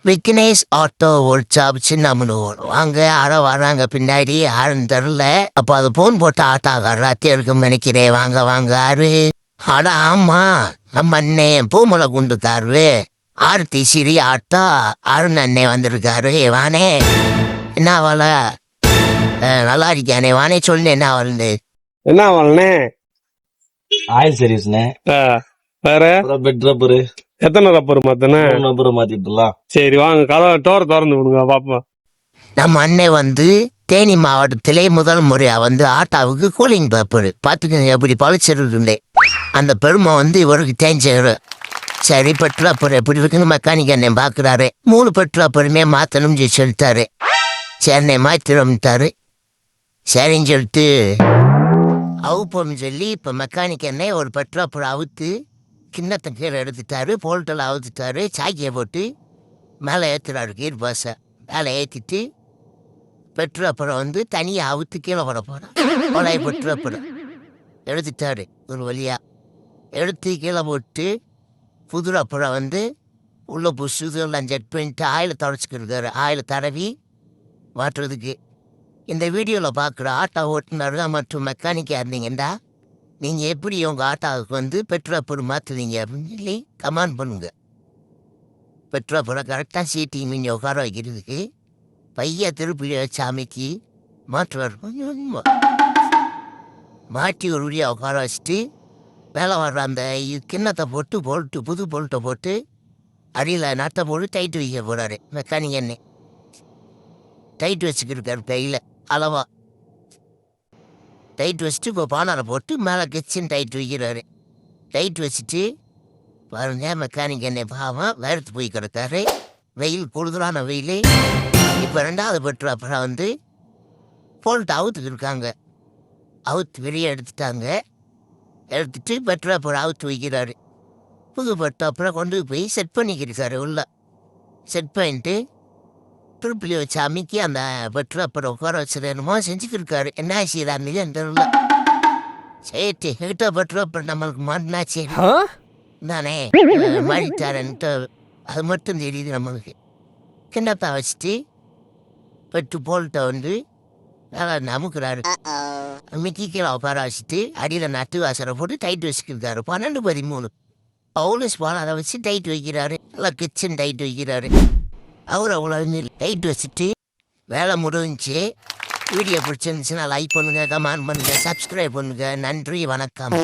Vignesh auto workshop Chinnamanur வாங்க யாரோ வராங்க பின்னாடி யாருன்னு தெரில. அப்போ அது போன் போட்டு ஆட்டாக்காரராத்தே இருக்குன்னு நினைக்கிறேன். வாங்க வாங்க யாரு? அட ஆமா, நம்ம அண்ணன் பூமலை குண்டு தாரு ஆர்த்தி சிறி ஆட்டோ அருண் அண்ணே வந்திருக்காரு. வானே என்ன அவள நல்லா இருக்கானே. வானே சொல்லு என்ன அவள்னு. என்ன வாங்கண்ணே? ஆயில் சர்வீஸ்ண்ணே. வேற பெட் ரப்பரு எத்தனை ரப்பர் மாத்தனே? ரப்பரை மாத்திட்டுலாம். சரி வாங்க, கதவை டோர் திறந்து விடுங்க பாப்போம். நம்ம அண்ணன் வந்து தேனி மாவட்டத்திலே முதல் முறையா வந்து ஆட்டாவுக்கு கூலிங் பேப்பர் பார்த்துக்கங்க எப்படி பழிச்சிருந்தே. அந்த பெருமை வந்து இவருக்கு தேஞ்சாரு. சரி பெட்ரோப்பர் எப்படி இருக்குன்னு மெக்கானிக் அண்ணன் பார்க்குறாரு. 3 பெட்ரோப்பருமே மாற்றணும்னு சொல்லிட்டாரு. சரிண்ணே மாற்றிடும்ட்டாரு. சரின்னு சொல்லிட்டு அவுப்போம்னு சொல்லி இப்போ மெக்கானிக் அண்ணன் ஒரு பெட்ரோப்பர் அவுத்து கிண்ணத்தை கீழே எடுத்துட்டாரு. போல்ட்டில் அவுத்துட்டாரு. சாக்கியை போட்டு மேலே ஏற்றுறாரு. கீர் பாஸை மேலே ஏற்றிட்டு பெட்ரோப்பரை வந்து தனியாக அவுத்து கீழே போட போகிறான். பழைய பெட்ரோப்பரை எடுத்துட்டாரு. ஒரு வழியாக எடுத்து கீழே போட்டு புது ரப்பரை வந்து உள்ளே புதுலாம் ஜெட் பண்ணிட்டு ஆயில் தொடச்சிக்கிருக்காரு. ஆயில் தடவி மாட்டுறதுக்கு. இந்த வீடியோவில் பார்க்குற ஆட்டோ ஓட்டுநர்கள் மற்றும் மெக்கானிக்காக இருந்தீங்கண்டா நீங்கள் எப்படி உங்கள் ஆட்டோவுக்கு வந்து பெட்ரோப்பர் மாற்றுவீங்க அப்படின்னு சொல்லி கமெண்ட் பண்ணுங்கள். பெட்ரோப்பரை கரெக்டாக சீட்டி மீன் உட்கார வைக்கிறதுக்கு பைய திருப்பி வச்சு அமைக்கி மாற்றுவார். கொஞ்சம் கொஞ்சமாக மாட்டி ஒரு வழியாக உட்கார வச்சுட்டு மேலே வர்ற அந்த கிண்ணத்தை போட்டு புது போல்ட்டை போட்டு அடியில் நட்டை போட்டு டைட்டு வைக்க போகிறாரு மெக்கானிக் எண்ணெய். டைட் வச்சுக்கிருக்காரு கையில் அளவா டைட் வச்சுட்டு இப்போ பானாரை போட்டு மேலே கிச்சன் டைட் வைக்கிறாரு. டைட் வச்சுட்டு பாருங்க மெக்கானிக் எண்ணெய் பாவம் வேர்த்து போய் கிடக்காரு. வெயில் கூடுதலான வெயில். இப்போ 2வது பெட்ரோப்பரை வந்து போல்ட்டு அவுத்துக்கு இருக்காங்க. அவுத்து வெளியே எடுத்துட்டாங்க. எடுத்துட்டு பெட்ரோப்பரை அவுத்து வைக்கிறாரு. புது பெட்ரோப்பரை கொண்டு போய் செட் பண்ணிக்கிருக்காரு. உள்ள செட் பண்ணிட்டு திருப்பிலி வச்சு அமைக்கி அந்த பெட்ரோப்பரை உட்கார வச்சுருமோ செஞ்சுக்கிருக்காரு. என்ன செய்யறாங்க தெரியல. சரி கிட்ட பெட்ரோப்பர் நம்மளுக்கு மாட்டினாச்சு தானே மாறிட்டாரன்ட்டு அது மட்டும் தெரியுது நம்மளுக்கு. கிண்ணத்தை வச்சுட்டு பெட்டு போல்ட்டை வந்து வேலை அமுக்குறாரு. அமுக்கி கீழே உட்கார வச்சுட்டு அடியில் நட்டு வாசலை போட்டு டைட் வச்சுக்கிருக்காரு. 12-13 பவுலஸ் பால் அதை வச்சு டைட் வைக்கிறாரு. நல்லா கிச்சன் டைட் வைக்கிறாரு. அவர் அவ்வளோ டைட் வச்சுட்டு வேலை முடிஞ்சு. வீடியோ பிடிச்சிருந்துச்சுன்னா லைக் பண்ணுங்கள், கமெண்ட் பண்ணுங்கள், சப்ஸ்கிரைப் பண்ணுங்கள். நன்றி, வணக்கம்.